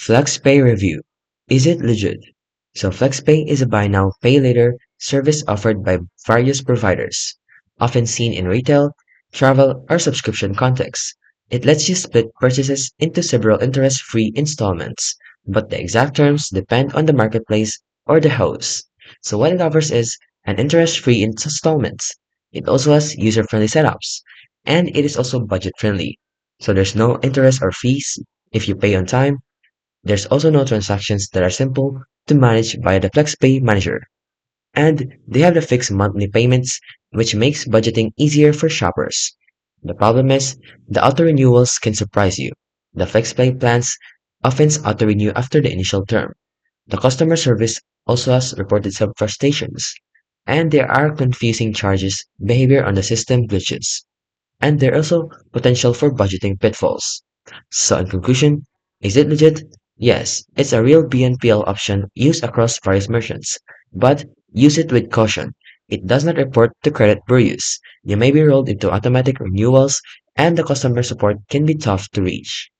FlexPay review. Is it legit? So FlexPay is a buy now, pay later service offered by various providers, often seen in retail, travel, or subscription contexts. It lets you split purchases into several interest-free installments, but the exact terms depend on the marketplace or the host. So what it offers is an interest-free installments. It also has user-friendly setups, and it is also budget-friendly. So there's no interest or fees if you pay on time. There's also no transactions that are simple to manage via the FlexPay manager. And they have the fixed monthly payments, which makes budgeting easier for shoppers. The problem is, the auto renewals can surprise you. The FlexPay plans often auto renew after the initial term. The customer service also has reported some frustrations, and there are confusing charges behavior on the system glitches. And there are also potential for budgeting pitfalls. So in conclusion, is it legit? Yes, it's a real BNPL option used across various merchants, but use it with caution. It does not report to credit bureaus. You may be rolled into automatic renewals, and the customer support can be tough to reach.